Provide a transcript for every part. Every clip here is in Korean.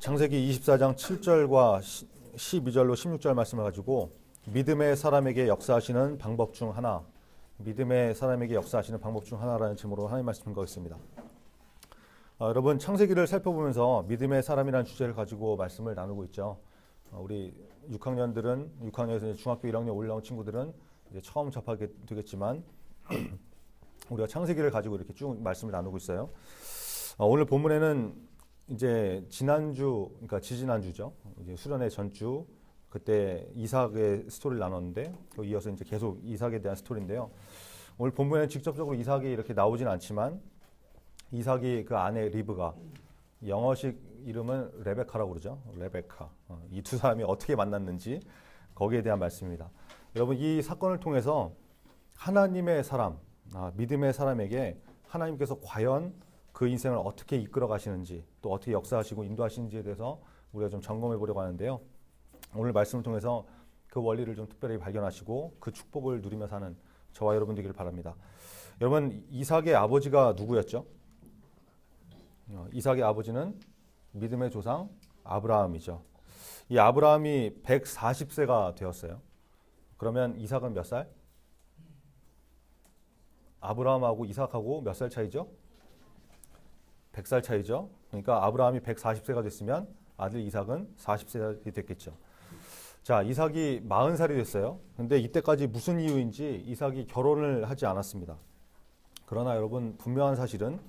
창세기 24장 7절과 12절로 16절 말씀을 가지고 믿음의 사람에게 역사하시는 방법 중 하나, 믿음의 사람에게 역사하시는 방법 중 하나라는 제목으로 하나님 말씀 읽어보겠습니다. 여러분, 창세기를 살펴보면서 믿음의 사람이라는 주제를 가지고 말씀을 나누고 있죠. 우리 6학년에서 중학교 1학년 올라온 친구들은 이제 처음 접하게 되겠지만 우리가 창세기를 가지고 이렇게 쭉 말씀을 나누고 있어요. 오늘 본문에는 이제 지난주, 그러니까 지지난주죠. 이제 수련회 전주 그때 이삭의 스토리를 나눴는데 또 이어서 이제 계속 이삭에 대한 스토리인데요. 오늘 본문에는 직접적으로 이삭이 이렇게 나오진 않지만 이삭이 그 아내 리브가, 영어식 이름은 레베카라고 그러죠. 레베카. 이 두 사람이 어떻게 만났는지 거기에 대한 말씀입니다. 여러분, 이 사건을 통해서 하나님의 사람, 믿음의 사람에게 하나님께서 과연 그 인생을 어떻게 이끌어 가시는지, 또 어떻게 역사하시고 인도하시는지에 대해서 우리가 좀 점검해 보려고 하는데요. 오늘 말씀을 통해서 그 원리를 좀 특별히 발견하시고 그 축복을 누리며 사는 저와 여러분 되기를 바랍니다. 여러분, 이삭의 아버지가 누구였죠? 이삭의 아버지는 믿음의 조상 아브라함이죠. 이 아브라함이 140세가 되었어요. 그러면 이삭은 몇 살? 아브라함하고 이삭하고 몇 살 차이죠? 100살 차이죠. 그러니까 아브라함이 140세가 됐으면 아들 이삭은 40세가 됐겠죠. 자, 이삭이 40살이 됐어요. 근데 이때까지 무슨 이유인지 이삭이 결혼을 하지 않았습니다. 그러나 여러분, 분명한 사실은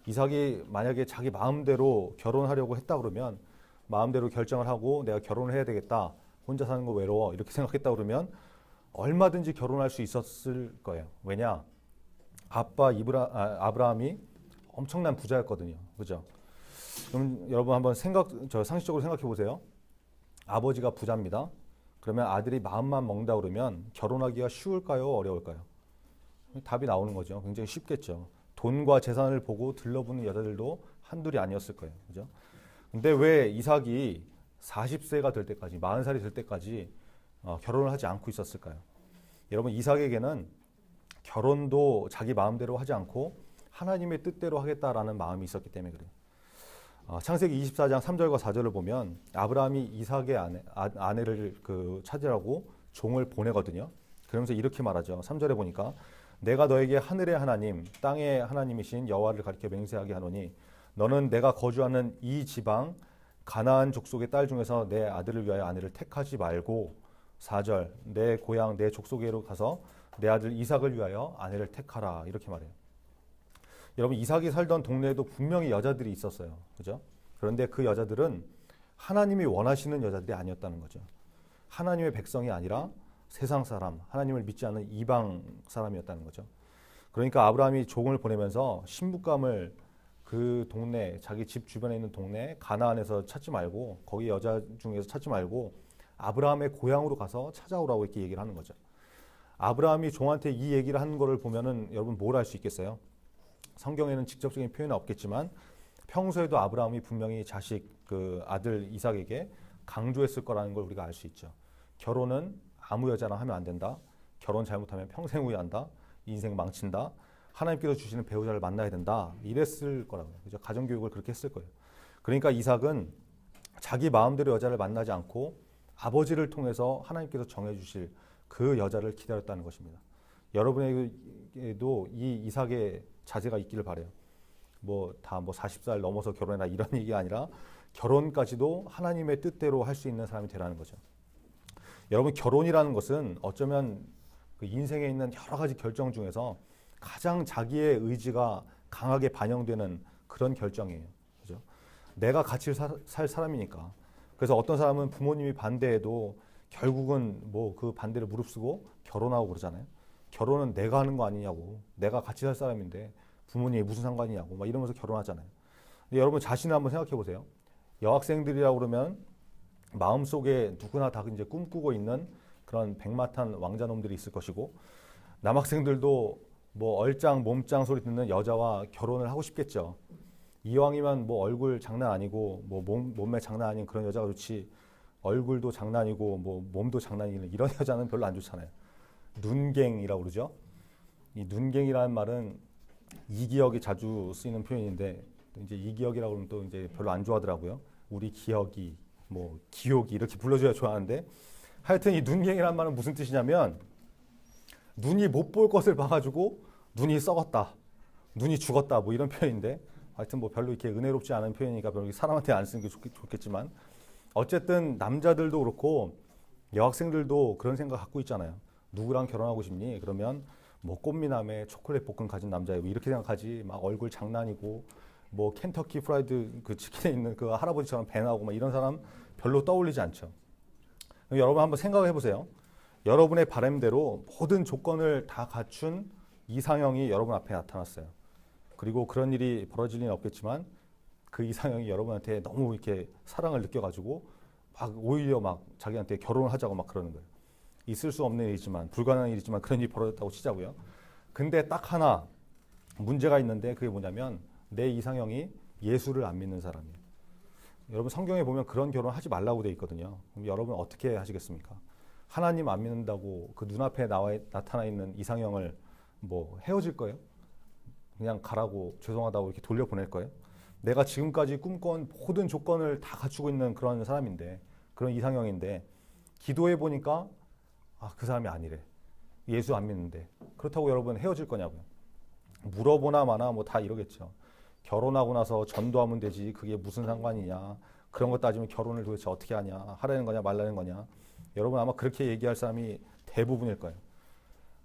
이삭이 만약에 자기 마음대로 결혼하려고 했다 그러면, 마음대로 결정을 하고 내가 결혼을 해야 되겠다, 혼자 사는 거 외로워, 이렇게 생각했다 그러면 얼마든지 결혼할 수 있었을 거예요. 왜냐? 아빠 아브라함이 엄청난 부자였거든요. 그죠? 그럼 여러분 한번 상식적으로 생각해 보세요. 아버지가 부자입니다. 그러면 아들이 마음만 먹는다 그러면 결혼하기가 쉬울까요? 어려울까요? 답이 나오는 거죠. 굉장히 쉽겠죠. 돈과 재산을 보고 들러붙는 여자들도 한둘이 아니었을 거예요. 그죠? 근데 왜 이삭이 40세가 될 때까지, 40살이 될 때까지 결혼을 하지 않고 있었을까요? 여러분, 이삭에게는 결혼도 자기 마음대로 하지 않고 하나님의 뜻대로 하겠다라는 마음이 있었기 때문에 그래요. 창세기 24장 3절과 4절을 보면 아브라함이 이삭의 아내를 찾으라고 종을 보내거든요. 그러면서 이렇게 말하죠. 3절에 보니까 내가 너에게 하늘의 하나님, 땅의 하나님이신 여호와를 가리켜 맹세하게 하노니 너는 내가 거주하는 이 지방 가나안 족속의 딸 중에서 내 아들을 위하여 아내를 택하지 말고, 4절, 내 고향 내 족속에로 가서 내 아들 이삭을 위하여 아내를 택하라, 이렇게 말해요. 여러분, 이삭이 살던 동네에도 분명히 여자들이 있었어요. 그죠? 그런데 그 여자들은 하나님이 원하시는 여자들이 아니었다는 거죠. 하나님의 백성이 아니라 세상 사람, 하나님을 믿지 않는 이방 사람이었다는 거죠. 그러니까 아브라함이 종을 보내면서 신부감을 그 동네, 자기 집 주변에 있는 동네 가나안에서 찾지 말고, 거기 여자 중에서 찾지 말고 아브라함의 고향으로 가서 찾아오라고 이렇게 얘기를 하는 거죠. 아브라함이 종한테 이 얘기를 하는 거를 보면은 여러분 뭘 알 수 있겠어요? 성경에는 직접적인 표현은 없겠지만 평소에도 아브라함이 분명히 그 아들 이삭에게 강조했을 거라는 걸 우리가 알 수 있죠. 결혼은 아무 여자랑 하면 안 된다. 결혼 잘못하면 평생 후회한다. 인생 망친다. 하나님께서 주시는 배우자를 만나야 된다. 이랬을 거라고요. 그죠? 가정교육을 그렇게 했을 거예요. 그러니까 이삭은 자기 마음대로 여자를 만나지 않고 아버지를 통해서 하나님께서 정해주실 그 여자를 기다렸다는 것입니다. 여러분에게도 이 이삭의 자제가 있기를 바라요. 다 40살 넘어서 결혼해라 이런 얘기가 아니라 결혼까지도 하나님의 뜻대로 할 수 있는 사람이 되라는 거죠. 여러분, 결혼이라는 것은 어쩌면 그 인생에 있는 여러 가지 결정 중에서 가장 자기의 의지가 강하게 반영되는 그런 결정이에요. 그죠? 내가 같이 살 사람이니까. 그래서 어떤 사람은 부모님이 반대해도 결국은 그 반대를 무릅쓰고 결혼하고 그러잖아요. 결혼은 내가 하는 거 아니냐고, 내가 같이 살 사람인데 부모님이 무슨 상관이냐고 막 이러면서 결혼하잖아요. 근데 여러분 자신을 한번 생각해 보세요. 여학생들이라고 그러면 마음속에 누구나 다 이제 꿈꾸고 있는 그런 백마탄 왕자놈들이 있을 것이고, 남학생들도 얼짱 몸짱 소리 듣는 여자와 결혼을 하고 싶겠죠. 이왕이면 얼굴 장난 아니고 몸매 장난 아닌 그런 여자가 좋지, 얼굴도 장난이고 몸도 장난이는 이런 여자는 별로 안 좋잖아요. 눈갱이라고 그러죠. 이 눈갱이라는 말은 이기역이 자주 쓰이는 표현인데, 이제 이기역이라고 하면 또 이제 별로 안 좋아하더라고요. 우리 기억이, 뭐 기억이 이렇게 불러줘야 좋아하는데 하여튼 이 눈경이란 말은 무슨 뜻이냐면 눈이 못 볼 것을 봐가지고 눈이 썩었다, 눈이 죽었다 뭐 이런 표현인데 하여튼 뭐 별로 이렇게 은혜롭지 않은 표현이니까 별로 사람한테 안 쓰는 게 좋겠지만 어쨌든 남자들도 그렇고 여학생들도 그런 생각 갖고 있잖아요. 누구랑 결혼하고 싶니? 그러면 뭐 꽃미남에 초콜릿 볶음 가진 남자예요. 뭐 이렇게 생각하지. 막 얼굴 장난이고 뭐 켄터키 프라이드 그 치킨에 있는 그 할아버지처럼 배 나오고 막 이런 사람 별로 떠올리지 않죠. 여러분 한번 생각을 해보세요. 여러분의 바람대로 모든 조건을 다 갖춘 이상형이 여러분 앞에 나타났어요. 그리고 그런 일이 벌어질 리는 없겠지만 그 이상형이 여러분한테 너무 이렇게 사랑을 느껴가지고 막 오히려 막 자기한테 결혼을 하자고 막 그러는 거예요. 있을 수 없는 일이지만 불가능한 일이지만 그런 일이 벌어졌다고 치자고요. 근데 딱 하나 문제가 있는데 그게 뭐냐면 내 이상형이 예수를 안 믿는 사람이에요. 여러분 성경에 보면 그런 결혼 하지 말라고 돼 있거든요. 그럼 여러분 어떻게 하시겠습니까? 하나님 안 믿는다고 그 눈앞에 나타나 있는 이상형을 뭐 헤어질 거예요? 그냥 가라고 죄송하다고 이렇게 돌려보낼 거예요? 내가 지금까지 꿈꿔온 모든 조건을 다 갖추고 있는 그런 사람인데 그런 이상형인데 기도해 보니까 그 사람이 아니래. 예수 안 믿는데. 그렇다고 여러분 헤어질 거냐고요? 물어보나 마나 뭐 다 이러겠죠. 결혼하고 나서 전도하면 되지. 그게 무슨 상관이냐. 그런 거 따지면 결혼을 도대체 어떻게 하냐. 하라는 거냐 말라는 거냐. 여러분 아마 그렇게 얘기할 사람이 대부분일 거예요.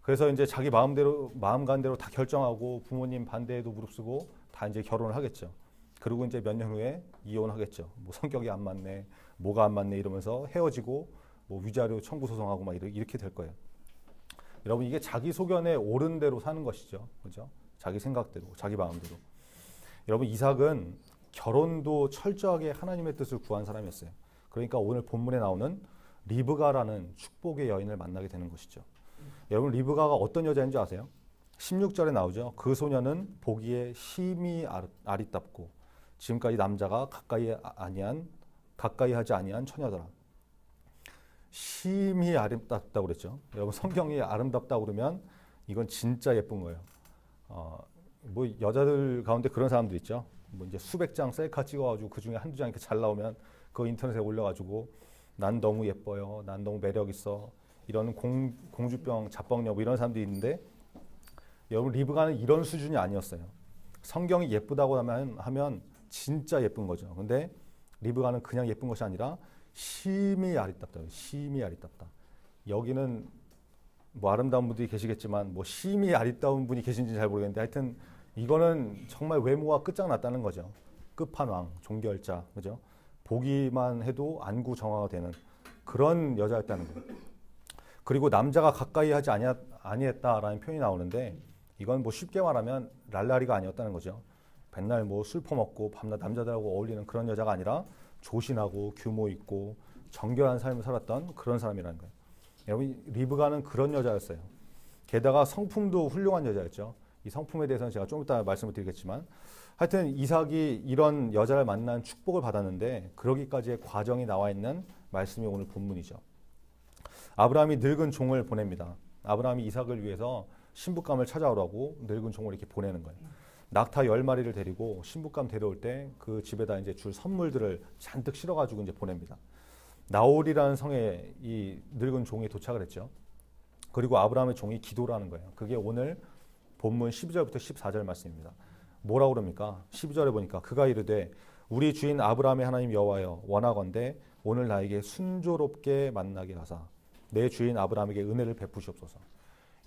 그래서 이제 자기 마음대로 마음 간 대로 다 결정하고 부모님 반대에도 무릅쓰고 다 이제 결혼을 하겠죠. 그리고 이제 몇 년 후에 이혼하겠죠. 뭐 성격이 안 맞네, 뭐가 안 맞네 이러면서 헤어지고 뭐 위자료 청구 소송하고 막 이렇게 될 거예요. 여러분 이게 자기 소견에 옳은 대로 사는 것이죠, 그렇죠? 자기 생각대로, 자기 마음대로. 여러분 이삭은 결혼도 철저하게 하나님의 뜻을 구한 사람이었어요. 그러니까 오늘 본문에 나오는 리브가라는 축복의 여인을 만나게 되는 것이죠. 여러분 리브가가 어떤 여자인지 아세요? 16절에 나오죠. 그 소녀는 보기에 심히 아리답고 지금까지 남자가 가까이 하지 아니한 처녀더라. 심히 아름답다고 그랬죠. 여러분 성경이 아름답다고 그러면 이건 진짜 예쁜 거예요. 뭐 여자들 가운데 그런 사람들 있죠. 뭐 이제 수백 장 셀카 찍어가지고 그 중에 한두 장 이렇게 잘 나오면 그거 인터넷에 올려가지고 난 너무 예뻐요, 난 너무 매력 있어 이런 공주병, 자뻑녀 뭐 이런 사람들이 있는데 여러분 리브가는 이런 수준이 아니었어요. 성경이 예쁘다고 하면 진짜 예쁜 거죠. 근데 리브가는 그냥 예쁜 것이 아니라 심히 아리답다. 심히 아리답다. 여기는 뭐 아름다운 분들이 계시겠지만 뭐 심히 아리따운 분이 계신지 잘 모르겠는데 하여튼 이거는 정말 외모가 끝장났다는 거죠. 끝판왕, 종결자, 그죠? 보기만 해도 안구정화가 되는 그런 여자였다는 거예요. 그리고 남자가 가까이 하지 아니했다라는 표현이 나오는데 이건 뭐 쉽게 말하면 랄라리가 아니었다는 거죠. 맨날 뭐 술 퍼먹고 밤낮 남자들하고 어울리는 그런 여자가 아니라 조신하고 규모 있고 정결한 삶을 살았던 그런 사람이라는 거예요. 여러분 리브가는 그런 여자였어요. 게다가 성품도 훌륭한 여자였죠. 이 성품에 대해서는 제가 좀 이따 말씀을 드리겠지만 하여튼 이삭이 이런 여자를 만난 축복을 받았는데 그러기까지의 과정이 나와 있는 말씀이 오늘 본문이죠. 아브라함이 늙은 종을 보냅니다. 아브라함이 이삭을 위해서 신부감을 찾아오라고 늙은 종을 이렇게 보내는 거예요. 낙타 10마리를 데리고 신부감 데려올 때 그 집에다 이제 줄 선물들을 잔뜩 실어가지고 이제 보냅니다. 나홀이라는 성에 이 늙은 종이 도착을 했죠. 그리고 아브라함의 종이 기도를 하는 거예요. 그게 오늘 본문 12절부터 14절 말씀입니다. 뭐라고 그럽니까? 12절에 보니까 그가 이르되 우리 주인 아브라함의 하나님 여호와여 원하건대 오늘 나에게 순조롭게 만나게 하사 내 주인 아브라함에게 은혜를 베푸시옵소서.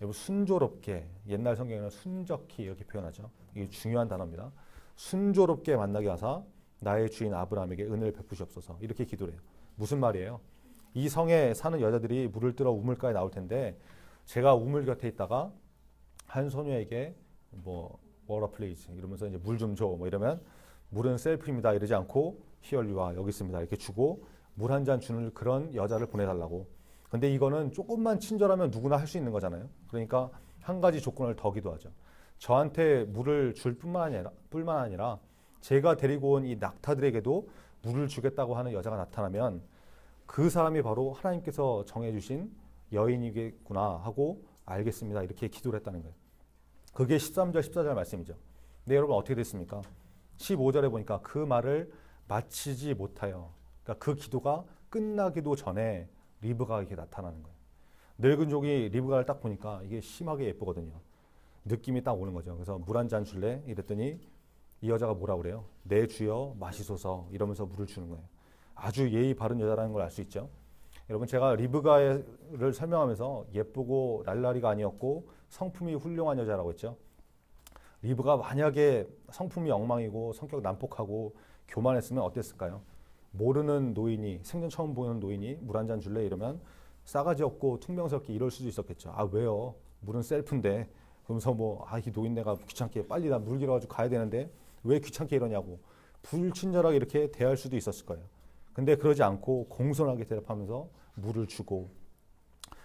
여러분 순조롭게 옛날 성경에는 순적히 이렇게 표현하죠. 이게 중요한 단어입니다. 순조롭게 만나게 하사 나의 주인 아브라함에게 은혜를 베푸시옵소서. 이렇게 기도를 해요. 무슨 말이에요? 이 성에 사는 여자들이 물을 뜨러 우물가에 나올 텐데 제가 우물 곁에 있다가 한 소녀에게 뭐 water please 이러면서 이제 물 좀 줘 뭐 이러면 물은 셀프입니다 이러지 않고 here you are 여기 있습니다 이렇게 주고 물 한 잔 주는 그런 여자를 보내달라고. 근데 이거는 조금만 친절하면 누구나 할 수 있는 거잖아요. 그러니까 한 가지 조건을 더 기도하죠. 저한테 물을 줄 뿐만 아니라 제가 데리고 온 이 낙타들에게도 물을 주겠다고 하는 여자가 나타나면 그 사람이 바로 하나님께서 정해주신 여인이겠구나 하고 알겠습니다. 이렇게 기도를 했다는 거예요. 그게 13절, 14절 말씀이죠. 근데 여러분 어떻게 됐습니까? 15절에 보니까 그 말을 마치지 못하여, 그러니까 그 기도가 끝나기도 전에 리브가가 이렇게 나타나는 거예요. 늙은 족이 리브가를 딱 보니까 이게 심하게 예쁘거든요. 느낌이 딱 오는 거죠. 그래서 물 한 잔 줄래? 이랬더니 이 여자가 뭐라 그래요? 내 주여 마시소서 이러면서 물을 주는 거예요. 아주 예의 바른 여자라는 걸 알 수 있죠. 여러분 제가 리브가를 설명하면서 예쁘고 날라리가 아니었고 성품이 훌륭한 여자라고 했죠. 리브가 만약에 성품이 엉망이고 성격 난폭하고 교만했으면 어땠을까요? 모르는 노인이, 생전 처음 보는 노인이 물 한 잔 줄래? 이러면 싸가지 없고 퉁명스럽게 이럴 수도 있었겠죠. 아 왜요? 물은 셀프인데. 그러면서 이 노인네가 귀찮게 빨리 나 물 길어가지고 가야 되는데 왜 귀찮게 이러냐고 불친절하게 이렇게 대할 수도 있었을 거예요. 근데 그러지 않고 공손하게 대답하면서 물을 주고,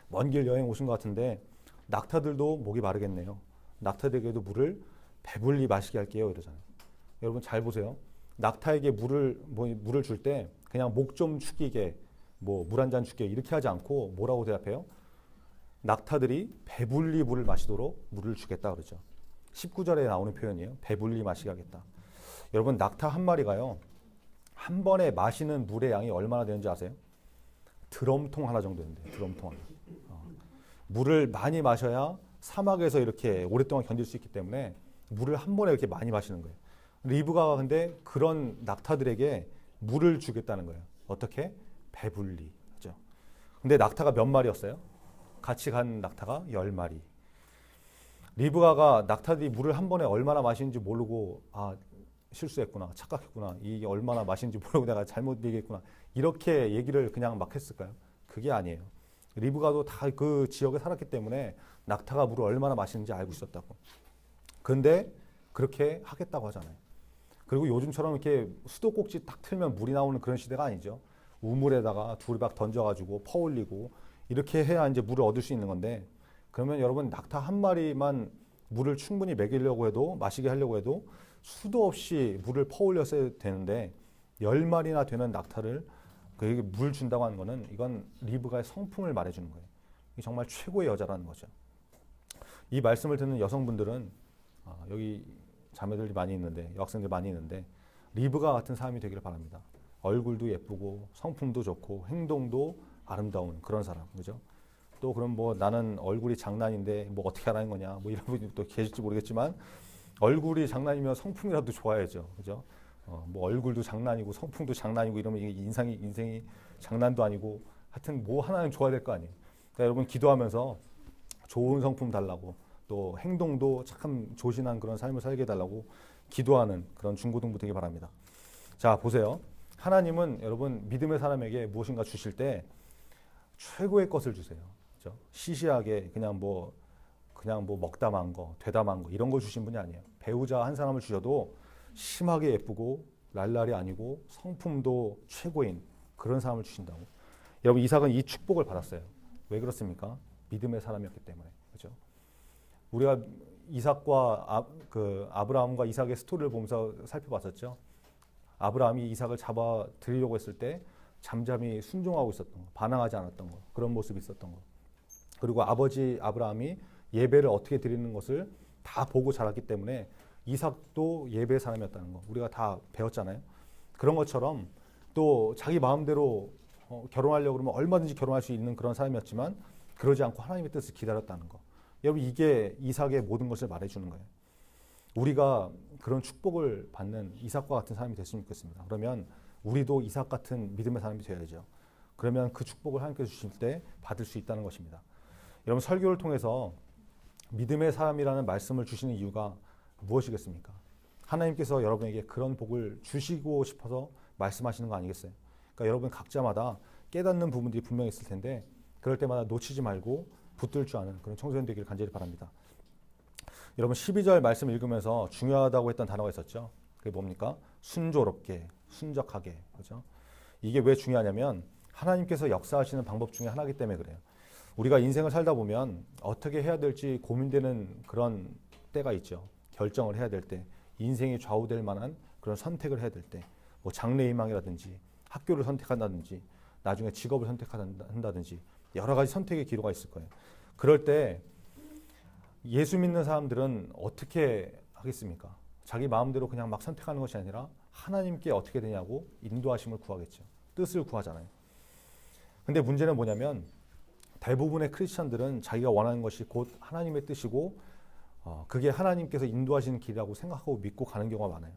먼 길 여행 오신 것 같은데 낙타들도 목이 마르겠네요. 낙타들에게도 물을 배불리 마시게 할게요 이러잖아요. 여러분 잘 보세요. 낙타에게 물을 줄 때 그냥 목 좀 축이게 물 한 잔 줄게 이렇게 하지 않고 뭐라고 대답해요? 낙타들이 배불리 물을 마시도록 물을 주겠다 그러죠. 19절에 나오는 표현이에요. 배불리 마시게 하겠다. 여러분 낙타 한 마리가요. 한 번에 마시는 물의 양이 얼마나 되는지 아세요? 드럼통 하나 정도 되는데 드럼통 하나. 물을 많이 마셔야 사막에서 이렇게 오랫동안 견딜 수 있기 때문에 물을 한 번에 이렇게 많이 마시는 거예요. 리브가가 근데 그런 낙타들에게 물을 주겠다는 거예요. 어떻게? 배불리. 그죠? 근데 낙타가 몇 마리였어요? 같이 간 낙타가 10마리. 리브가가 낙타들이 물을 한 번에 얼마나 마시는지 모르고 실수했구나, 착각했구나, 이게 얼마나 마시는지 모르고 내가 잘못 얘기했구나 이렇게 얘기를 그냥 막 했을까요? 그게 아니에요. 리브가도 다 그 지역에 살았기 때문에 낙타가 물을 얼마나 마시는지 알고 있었다고. 근데 그렇게 하겠다고 하잖아요. 그리고 요즘처럼 이렇게 수도꼭지 딱 틀면 물이 나오는 그런 시대가 아니죠. 우물에다가 두리박 던져가지고 퍼올리고 이렇게 해야 이제 물을 얻을 수 있는 건데, 그러면 여러분 낙타 한 마리만 물을 충분히 먹이려고 해도, 마시게 하려고 해도 수도 없이 물을 퍼올렸어야 되는데 10마리나 되는 낙타를 그에게 물 준다고 하는 거는 이건 리브가의 성품을 말해주는 거예요. 이게 정말 최고의 여자라는 거죠. 이 말씀을 듣는 여성분들은 여기 자매들이 많이 있는데, 여학생들 많이 있는데 리브가 같은 사람이 되기를 바랍니다. 얼굴도 예쁘고 성품도 좋고 행동도 아름다운 그런 사람, 그죠? 또 그럼 나는 얼굴이 장난인데 어떻게 하라는 거냐, 이런 분이 또 계실지 모르겠지만 얼굴이 장난이면 성품이라도 좋아야죠, 그죠? 얼굴도 장난이고 성품도 장난이고 이러면 이게 인생이 장난도 아니고 하여튼 하나는 좋아야 될 거 아니에요. 그러니까 여러분 기도하면서 좋은 성품 달라고, 또 행동도 참 조신한 그런 삶을 살게 해달라고 기도하는 그런 중고등부 되기 바랍니다. 자 보세요. 하나님은 여러분 믿음의 사람에게 무엇인가 주실 때 최고의 것을 주세요. 그렇죠? 시시하게 그냥 먹다만 거, 되다만 거 이런 걸 주신 분이 아니에요. 배우자 한 사람을 주셔도 심하게 예쁘고 랄랄이 아니고 성품도 최고인 그런 사람을 주신다고. 여러분 이삭은 이 축복을 받았어요. 왜 그렇습니까? 믿음의 사람이었기 때문에. 그렇죠? 우리가 이삭과 아브라함과 이삭의 스토리를 보면서 살펴봤었죠. 아브라함이 이삭을 잡아 드리려고 했을 때 잠잠히 순종하고 있었던 거, 반항하지 않았던 거, 그런 모습이 있었던 거. 그리고 아버지 아브라함이 예배를 어떻게 드리는 것을 다 보고 자랐기 때문에 이삭도 예배의 사람이었다는 거 우리가 다 배웠잖아요. 그런 것처럼 또 자기 마음대로 결혼하려고 그러면 얼마든지 결혼할 수 있는 그런 사람이었지만 그러지 않고 하나님의 뜻을 기다렸다는 거. 여러분 이게 이삭의 모든 것을 말해주는 거예요. 우리가 그런 축복을 받는 이삭과 같은 사람이 됐으면 좋겠습니다. 그러면 우리도 이삭 같은 믿음의 사람이 되어야죠. 그러면 그 축복을 하나님께서 주실 때 받을 수 있다는 것입니다. 여러분 설교를 통해서 믿음의 사람이라는 말씀을 주시는 이유가 무엇이겠습니까? 하나님께서 여러분에게 그런 복을 주시고 싶어서 말씀하시는 거 아니겠어요? 그러니까 여러분 각자마다 깨닫는 부분들이 분명히 있을 텐데 그럴 때마다 놓치지 말고 붙들 줄 아는 그런 청소년 되기를 간절히 바랍니다. 여러분 12절 말씀 읽으면서 중요하다고 했던 단어가 있었죠. 그게 뭡니까? 순조롭게, 순적하게. 그렇죠? 이게 왜 중요하냐면 하나님께서 역사하시는 방법 중에 하나이기 때문에 그래요. 우리가 인생을 살다 보면 어떻게 해야 될지 고민되는 그런 때가 있죠. 결정을 해야 될 때, 인생이 좌우될 만한 그런 선택을 해야 될 때, 장래희망이라든지 학교를 선택한다든지 나중에 직업을 선택한다든지 여러 가지 선택의 기로가 있을 거예요. 그럴 때 예수 믿는 사람들은 어떻게 하겠습니까? 자기 마음대로 그냥 막 선택하는 것이 아니라 하나님께 어떻게 되냐고 인도하심을 구하겠죠. 뜻을 구하잖아요. 근데 문제는 뭐냐면 대부분의 크리스천들은 자기가 원하는 것이 곧 하나님의 뜻이고 그게 하나님께서 인도하시는 길이라고 생각하고 믿고 가는 경우가 많아요.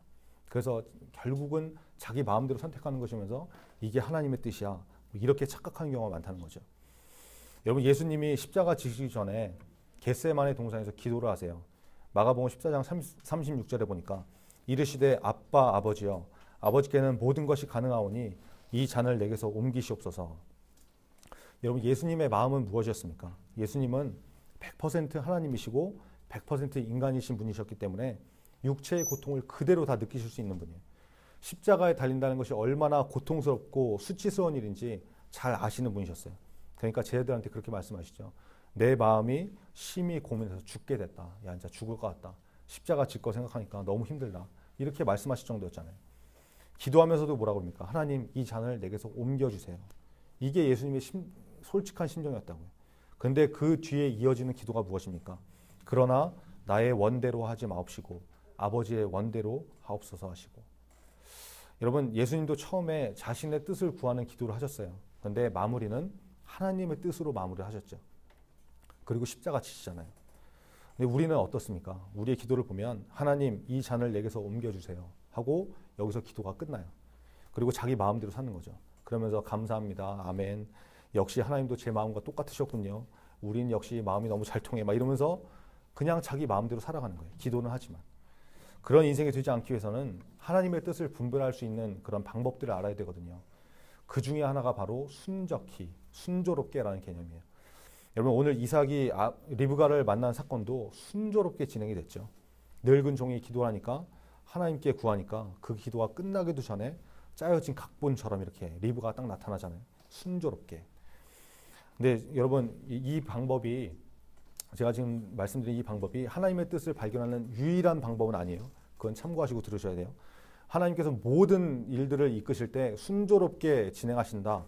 그래서 결국은 자기 마음대로 선택하는 것이면서 이게 하나님의 뜻이야, 이렇게 착각하는 경우가 많다는 거죠. 여러분, 예수님이 십자가 지시기 전에 겟세마네 동산에서 기도를 하세요. 마가복음 14장 36절에 보니까 이르시되 아빠 아버지여, 아버지께는 모든 것이 가능하오니 이 잔을 내게서 옮기시옵소서. 여러분, 예수님의 마음은 무엇이었습니까? 예수님은 100% 하나님이시고 100% 인간이신 분이셨기 때문에 육체의 고통을 그대로 다 느끼실 수 있는 분이에요. 십자가에 달린다는 것이 얼마나 고통스럽고 수치스러운 일인지 잘 아시는 분이셨어요. 그러니까 제 애들한테 그렇게 말씀하시죠. 내 마음이 심히 고민해서 죽게 됐다. 야, 진짜 죽을 것 같다. 십자가 질 거 생각하니까 너무 힘들다. 이렇게 말씀하실 정도였잖아요. 기도하면서도 뭐라고 합니까? 하나님, 이 잔을 내게서 옮겨주세요. 이게 예수님의 솔직한 심정이었다고요. 근데 그 뒤에 이어지는 기도가 무엇입니까? 그러나 나의 원대로 하지 마옵시고 아버지의 원대로 하옵소서 하시고. 여러분, 예수님도 처음에 자신의 뜻을 구하는 기도를 하셨어요. 그런데 마무리는 하나님의 뜻으로 마무리를 하셨죠. 그리고 십자가 지시잖아요. 근데 우리는 어떻습니까? 우리의 기도를 보면 하나님, 이 잔을 내게서 옮겨주세요 하고 여기서 기도가 끝나요. 그리고 자기 마음대로 사는 거죠. 그러면서 감사합니다. 아멘. 역시 하나님도 제 마음과 똑같으셨군요. 우린 역시 마음이 너무 잘 통해. 막 이러면서 그냥 자기 마음대로 살아가는 거예요. 기도는 하지만. 그런 인생이 되지 않기 위해서는 하나님의 뜻을 분별할 수 있는 그런 방법들을 알아야 되거든요. 그 중에 하나가 바로 순적히, 순조롭게라는 개념이에요. 여러분, 오늘 이삭이 리브가를 만난 사건도 순조롭게 진행이 됐죠. 늙은 종이 기도하니까, 하나님께 구하니까 그 기도가 끝나기도 전에 짜여진 각본처럼 이렇게 리브가가 딱 나타나잖아요. 순조롭게. 근데 여러분, 이 방법이, 제가 지금 말씀드린 이 방법이 하나님의 뜻을 발견하는 유일한 방법은 아니에요. 그건 참고하시고 들으셔야 돼요. 하나님께서 모든 일들을 이끄실 때 순조롭게 진행하신다,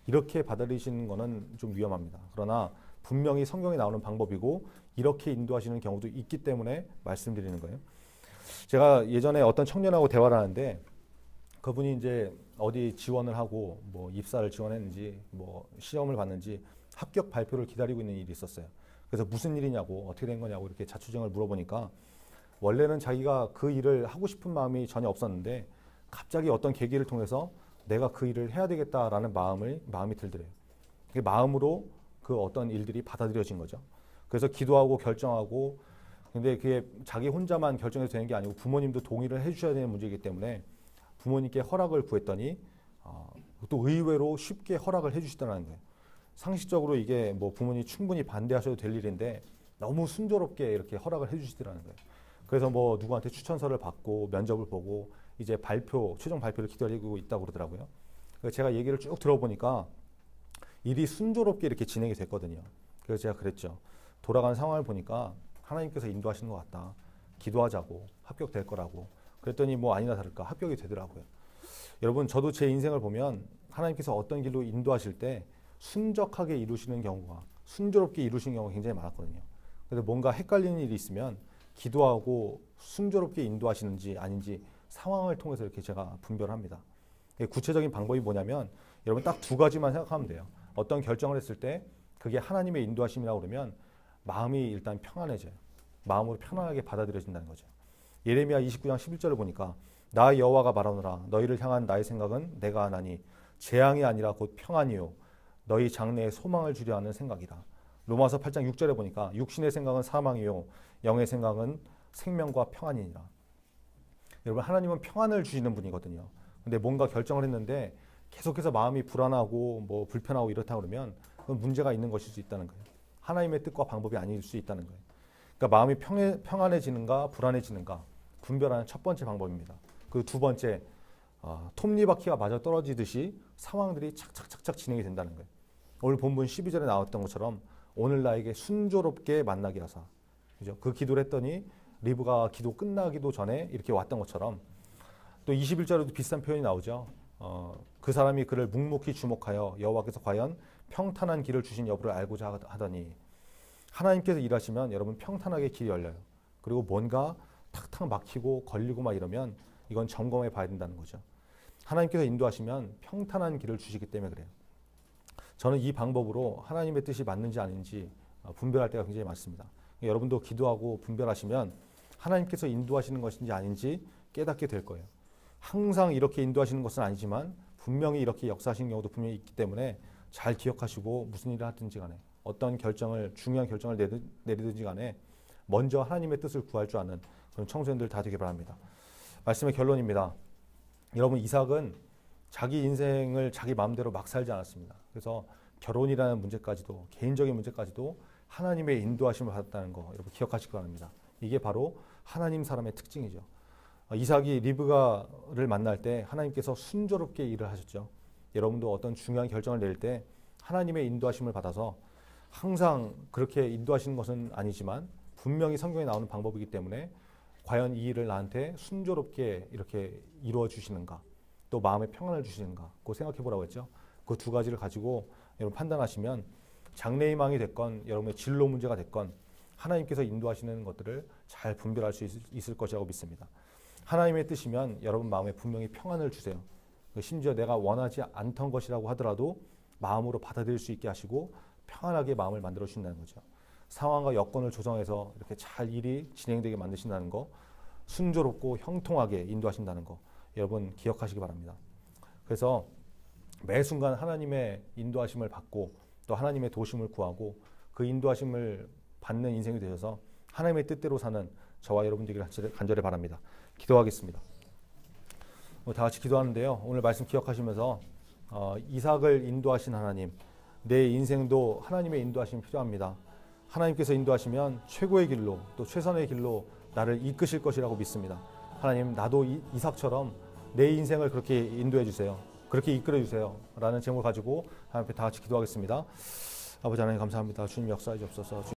이렇게 받아들이시는 것은 좀 위험합니다. 그러나 분명히 성경에 나오는 방법이고 이렇게 인도하시는 경우도 있기 때문에 말씀드리는 거예요. 제가 예전에 어떤 청년하고 대화를 하는데 그분이 이제 어디 지원을 하고 뭐 입사를 지원했는지 뭐 시험을 봤는지 합격 발표를 기다리고 있는 일이 있었어요. 그래서 무슨 일이냐고, 어떻게 된 거냐고 이렇게 자초지종을 물어보니까 원래는 자기가 그 일을 하고 싶은 마음이 전혀 없었는데 갑자기 어떤 계기를 통해서 내가 그 일을 해야 되겠다라는 마음이 들더래요. 그 마음으로 그 어떤 일들이 받아들여진 거죠. 그래서 기도하고 결정하고, 근데 그게 자기 혼자만 결정해서 되는 게 아니고 부모님도 동의를 해주셔야 되는 문제이기 때문에 부모님께 허락을 구했더니 또 의외로 쉽게 허락을 해주시더라는 거예요. 상식적으로 이게 뭐 부모님이 충분히 반대하셔도 될 일인데 너무 순조롭게 이렇게 허락을 해주시더라는 거예요. 그래서 뭐 누구한테 추천서를 받고 면접을 보고 이제 최종 발표를 기다리고 있다고 그러더라고요. 그래서 제가 얘기를 쭉 들어보니까 일이 순조롭게 이렇게 진행이 됐거든요. 그래서 제가 그랬죠. 돌아가는 상황을 보니까 하나님께서 인도하시는 것 같다. 기도하자고, 합격될 거라고. 그랬더니 뭐 아니나 다를까 합격이 되더라고요. 여러분, 저도 제 인생을 보면 하나님께서 어떤 길로 인도하실 때 순적하게 이루시는 경우가, 순조롭게 이루시는 경우가 굉장히 많았거든요. 그래서 뭔가 헷갈리는 일이 있으면 기도하고 순조롭게 인도하시는지 아닌지 상황을 통해서 이렇게 제가 분별합니다. 구체적인 방법이 뭐냐면 여러분, 딱 두 가지만 생각하면 돼요. 어떤 결정을 했을 때 그게 하나님의 인도하심이라고 그러면 마음이 일단 평안해져요. 마음으로 편안하게 받아들여진다는 거죠. 예레미야 29장 11절을 보니까 나 여호와가 말하노라 너희를 향한 나의 생각은 내가 하나니 재앙이 아니라 곧 평안이요 너희 장래에 소망을 주려 하는 생각이라. 로마서 8장 6절에 보니까 육신의 생각은 사망이요 영의 생각은 생명과 평안이니라. 여러분, 하나님은 평안을 주시는 분이거든요. 근데 뭔가 결정을 했는데 계속해서 마음이 불안하고 뭐 불편하고 이렇다 그러면 그건 문제가 있는 것일 수 있다는 거예요. 하나님의 뜻과 방법이 아닐 수 있다는 거예요. 그러니까 마음이 평안해지는가 불안해지는가 분별하는 첫 번째 방법입니다. 그 두 번째, 톱니바퀴가 맞아 떨어지듯이 상황들이 착착착착 진행이 된다는 거예요. 오늘 본문 12절에 나왔던 것처럼 오늘 나에게 순조롭게 만나게 하사. 그죠? 그 기도를 했더니 리브가 기도 끝나기도 전에 이렇게 왔던 것처럼 또 21절에도 비슷한 표현이 나오죠. 그 사람이 그를 묵묵히 주목하여 여호와께서 과연 평탄한 길을 주신 여부를 알고자 하더니. 하나님께서 일하시면 여러분 평탄하게 길이 열려요. 그리고 뭔가 탁탁 막히고 걸리고 막 이러면 이건 점검해 봐야 된다는 거죠. 하나님께서 인도하시면 평탄한 길을 주시기 때문에 그래요. 저는 이 방법으로 하나님의 뜻이 맞는지 아닌지 분별할 때가 굉장히 많습니다. 여러분도 기도하고 분별하시면 하나님께서 인도하시는 것인지 아닌지 깨닫게 될 거예요. 항상 이렇게 인도하시는 것은 아니지만 분명히 이렇게 역사하시는 경우도 분명히 있기 때문에 잘 기억하시고 무슨 일을 하든지 간에 어떤 중요한 결정을 내리든지 간에 먼저 하나님의 뜻을 구할 줄 아는 그런 청소년들 다 되길 바랍니다. 말씀의 결론입니다. 여러분, 이삭은 자기 인생을 자기 마음대로 막 살지 않았습니다. 그래서 결혼이라는 문제까지도, 개인적인 문제까지도 하나님의 인도하심을 받았다는 거 여러분 기억하시기 바랍니다. 이게 바로 하나님 사람의 특징이죠. 이삭이 리브가를 만날 때 하나님께서 순조롭게 일을 하셨죠. 여러분도 어떤 중요한 결정을 낼 때 하나님의 인도하심을 받아서 항상 그렇게 인도하시는 것은 아니지만 분명히 성경에 나오는 방법이기 때문에 과연 이 일을 나한테 순조롭게 이렇게 이루어 주시는가, 또 마음의 평안을 주시는가, 그거 생각해 보라고 했죠. 그 두 가지를 가지고 여러분 판단하시면 장래희망이 됐건 여러분의 진로 문제가 됐건 하나님께서 인도하시는 것들을 잘 분별할 수 있을 것이라고 믿습니다. 하나님의 뜻이면 여러분 마음에 분명히 평안을 주세요. 심지어 내가 원하지 않던 것이라고 하더라도 마음으로 받아들일 수 있게 하시고 평안하게 마음을 만들어 주신다는 거죠. 상황과 여건을 조성해서 이렇게 잘 일이 진행되게 만드신다는 거, 순조롭고 형통하게 인도하신다는 거 여러분 기억하시기 바랍니다. 그래서 매 순간 하나님의 인도하심을 받고 또 하나님의 도심을 구하고 그 인도하심을 받는 인생이 되셔서 하나님의 뜻대로 사는 저와 여러분 되기를 간절히 바랍니다. 기도하겠습니다. 다 같이 기도하는데요. 오늘 말씀 기억하시면서 이삭을 인도하신 하나님, 내 인생도 하나님의 인도하심이 필요합니다. 하나님께서 인도하시면 최고의 길로 또 최선의 길로 나를 이끄실 것이라고 믿습니다. 하나님, 나도 이삭처럼 내 인생을 그렇게 인도해 주세요. 그렇게 이끌어 주세요. 라는 제목을 가지고 하나님 앞에 다 같이 기도하겠습니다. 아버지 하나님 감사합니다. 주님 역사해 주옵소서.